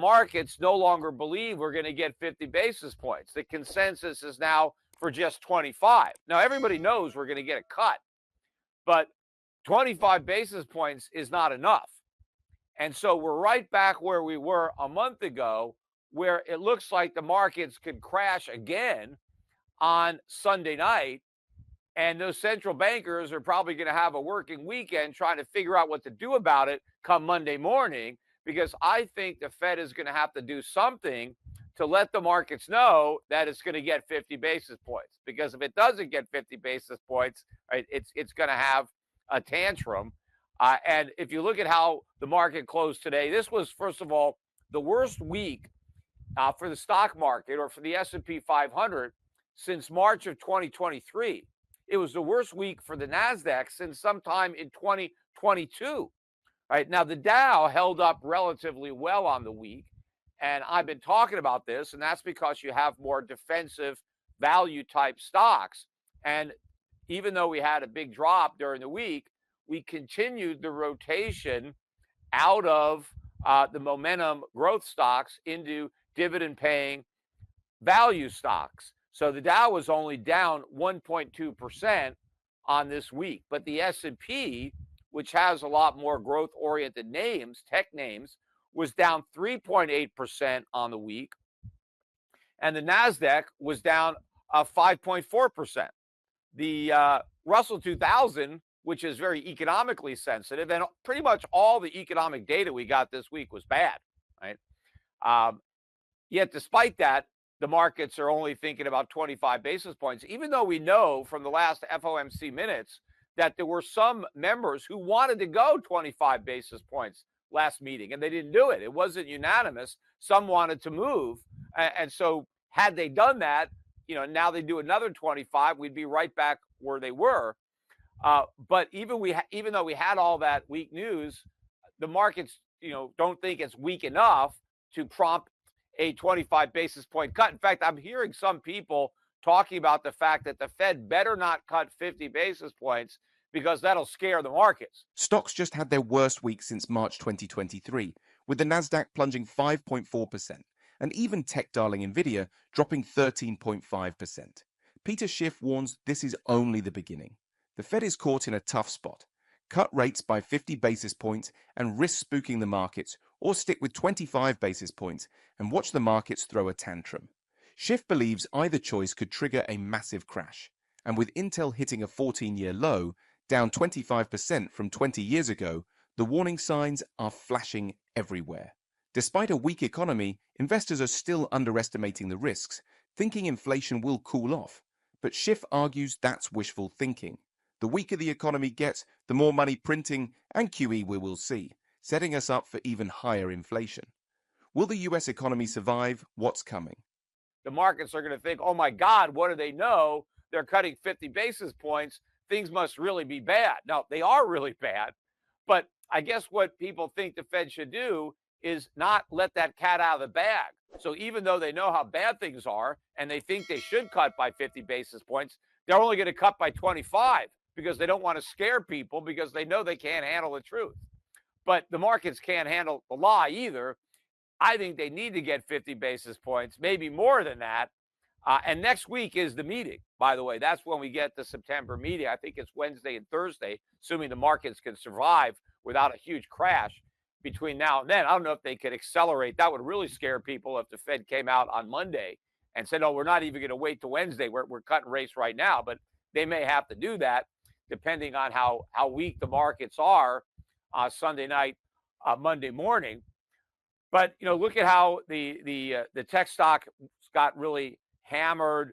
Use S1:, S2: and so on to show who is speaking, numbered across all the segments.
S1: markets no longer believe we're going to get 50 basis points. The consensus is now for just 25. Now, everybody knows we're going to get a cut, but 25 basis points is not enough. And so we're right back where we were a month ago, where it looks like the markets could crash again on Sunday night. And those central bankers are probably going to have a working weekend trying to figure out what to do about it come Monday morning, because I think the Fed is going to have to do something to let the markets know that it's going to get 50 basis points. Because if it doesn't get 50 basis points, right, it's going to have a tantrum. And if you look at how the market closed today, this was, first of all, the worst week for the stock market or for the S&P 500 since March of 2023. It was the worst week for the NASDAQ since sometime in 2022. Right now, the Dow held up relatively well on the week. And I've been talking about this, and that's because you have more defensive value type stocks. And even though we had a big drop during the week, we continued the rotation out of the momentum growth stocks into dividend paying value stocks. So the Dow was only down 1.2% on this week, but the S&P, which has a lot more growth oriented names, tech names, was down 3.8% on the week. And the NASDAQ was down 5.4%. The Russell 2000, which is very economically sensitive, and pretty much all the economic data we got this week was bad, right? Yet despite that, the markets are only thinking about 25 basis points, even though we know from the last FOMC minutes that there were some members who wanted to go 25 basis points last meeting, and they didn't do it. It wasn't unanimous. Some wanted to move. And so had they done that, now they do another 25, we'd be right back where they were. But even though we had all that weak news, the markets, don't think it's weak enough to prompt a 25 basis point cut. In fact, I'm hearing some people talking about the fact that the Fed better not cut 50 basis points because that'll scare the markets.
S2: Stocks just had their worst week since March 2023, with the Nasdaq plunging 5.4%, and even tech darling Nvidia dropping 13.5%. Peter Schiff warns this is only the beginning. The Fed is caught in a tough spot. Cut rates by 50 basis points and risk spooking the markets, or stick with 25 basis points and watch the markets throw a tantrum. Schiff believes either choice could trigger a massive crash, and with Intel hitting a 14-year low, down 25% from 20 years ago, the warning signs are flashing everywhere. Despite a weak economy, investors are still underestimating the risks, thinking inflation will cool off. But Schiff argues that's wishful thinking. The weaker the economy gets, the more money printing and QE we will see, setting us up for even higher inflation. Will the US economy survive what's coming?
S1: The markets are going to think, oh my God, what do they know? They're cutting 50 basis points. Things must really be bad. Now, they are really bad. But I guess what people think the Fed should do is not let that cat out of the bag. So even though they know how bad things are and they think they should cut by 50 basis points, they're only going to cut by 25 because they don't want to scare people because they know they can't handle the truth. But the markets can't handle the lie either. I think they need to get 50 basis points, maybe more than that. And next week is the meeting, by the way. That's when we get the September meeting. I think it's Wednesday and Thursday, assuming the markets can survive without a huge crash between now and then. I don't know if they could accelerate. That would really scare people if the Fed came out on Monday and said, oh, we're not even going to wait till Wednesday. We're cutting rates right now. But they may have to do that depending on how weak the markets are Sunday night, Monday morning. But, look at how the tech stock got really hammered.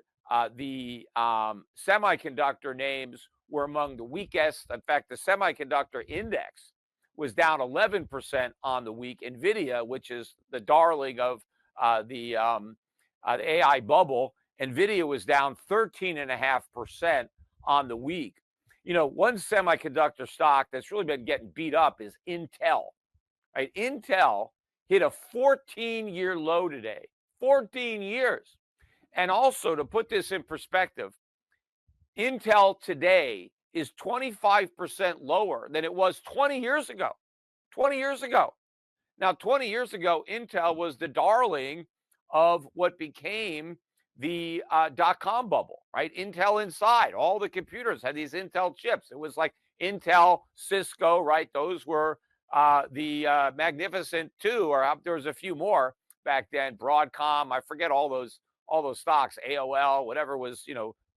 S1: The semiconductor names were among the weakest. In fact, the semiconductor index was down 11% on the week. Nvidia, which is the darling of the AI bubble, Nvidia was down 13.5% on the week. One semiconductor stock that's really been getting beat up is Intel. Right? Intel hit a 14-year low today. 14 years. And also, to put this in perspective, Intel today is 25% lower than it was 20 years ago. 20 years ago. Now, 20 years ago, Intel was the darling of what became the dot-com bubble, right? Intel Inside, all the computers had these Intel chips. It was like Intel, Cisco, right? Those were the Magnificent Two, or there was a few more back then. Broadcom, I forget all those stocks, AOL, whatever was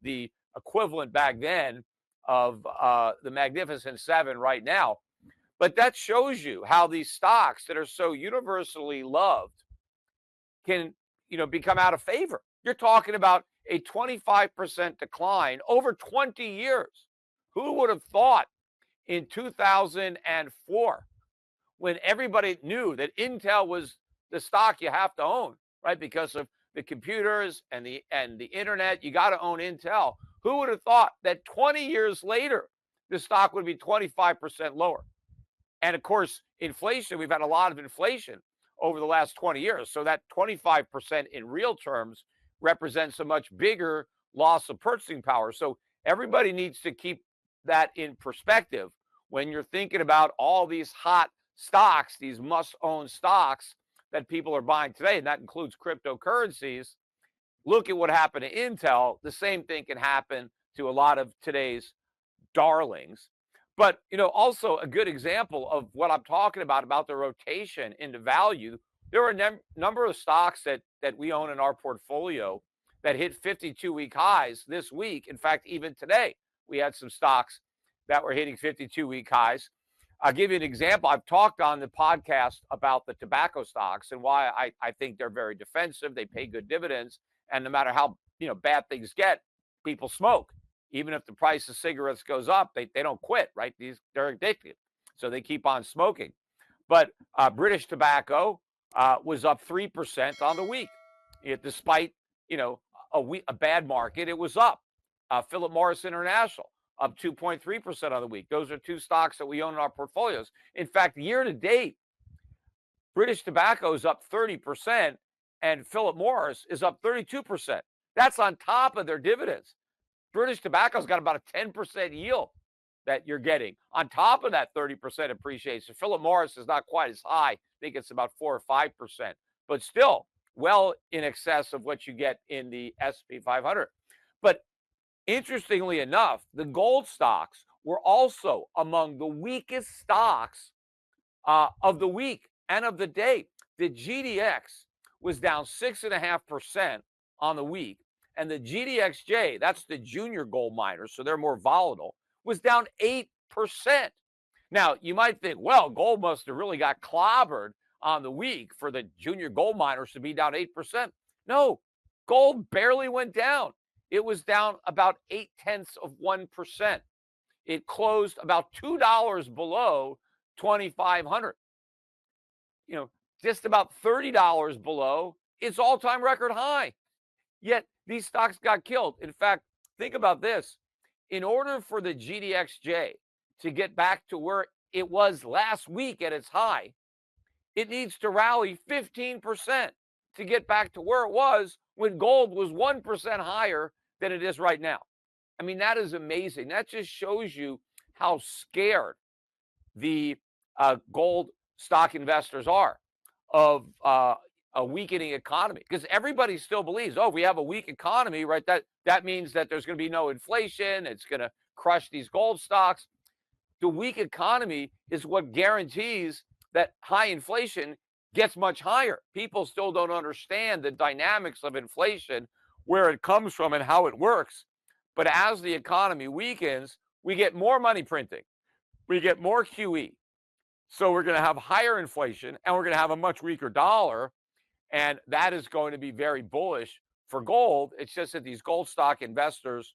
S1: the equivalent back then of the Magnificent Seven right now. But that shows you how these stocks that are so universally loved can, become out of favor. You're talking about a 25% decline over 20 years. Who would have thought in 2004, when everybody knew that Intel was the stock you have to own, right? Because of the computers and the internet, you got to own Intel. Who would have thought that 20 years later, the stock would be 25% lower? And of course, inflation, we've had a lot of inflation over the last 20 years. So that 25% in real terms represents a much bigger loss of purchasing power. So everybody needs to keep that in perspective when you're thinking about all these hot stocks, these must-own stocks that people are buying today, and that includes cryptocurrencies. Look at what happened to Intel. The same thing can happen to a lot of today's darlings. But, also a good example of what I'm talking about the rotation into value. There are a number of stocks that we own in our portfolio that hit 52-week highs this week. In fact, even today, we had some stocks that were hitting 52-week highs. I'll give you an example. I've talked on the podcast about the tobacco stocks and why I think they're very defensive. They pay good dividends. And no matter how, bad things get, people smoke. Even if the price of cigarettes goes up, they don't quit, right? They're addicted. So they keep on smoking. But British Tobacco was up 3% on the week. Despite, a bad market, it was up. Philip Morris International, up 2.3% on the week. Those are two stocks that we own in our portfolios. In fact, year to date, British Tobacco is up 30% and Philip Morris is up 32%. That's on top of their dividends. British Tobacco's got about a 10% yield that you're getting on top of that 30% appreciation. Philip Morris is not quite as high. I think it's about 4 or 5%, but still well in excess of what you get in the S&P 500. But interestingly enough, the gold stocks were also among the weakest stocks of the week and of the day. The GDX was down 6.5% on the week. And the GDXJ, that's the junior gold miners, so they're more volatile, was down 8%. Now, you might think, well, gold must have really got clobbered on the week for the junior gold miners to be down 8%. No, gold barely went down. It was down about 0.8%. It closed about $2 below 2,500. Just about $30 below its all-time record high. Yet these stocks got killed. In fact, think about this. In order for the GDXJ to get back to where it was last week at its high, it needs to rally 15% to get back to where it was when gold was 1% higher than it is right now. I mean, that is amazing. That just shows you how scared the gold stock investors are of a weakening economy, because everybody still believes, oh, we have a weak economy, right? That means that there's going to be no inflation. It's going to crush these gold stocks. The weak economy is what guarantees that high inflation gets much higher. People still don't understand the dynamics of inflation, where it comes from and how it works. But as the economy weakens, we get more money printing. We get more QE. So we're going to have higher inflation and we're going to have a much weaker dollar. And that is going to be very bullish for gold. It's just that these gold stock investors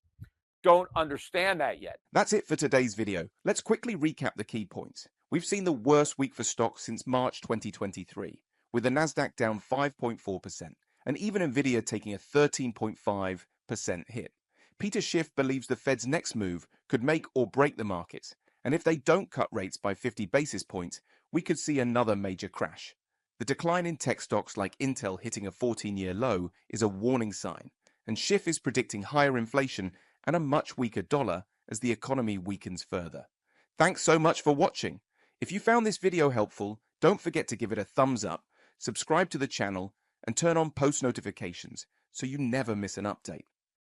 S1: don't understand that yet.
S2: That's it for today's video. Let's quickly recap the key points. We've seen the worst week for stocks since March 2023, with the Nasdaq down 5.4% and even Nvidia taking a 13.5% hit. Peter Schiff believes the Fed's next move could make or break the markets, and if they don't cut rates by 50 basis points, we could see another major crash. The decline in tech stocks like Intel hitting a 14-year low is a warning sign, and Schiff is predicting higher inflation and a much weaker dollar as the economy weakens further. Thanks so much for watching. If you found this video helpful, Don't forget to give it a thumbs up, subscribe to the channel, and turn on post notifications so you never miss an update.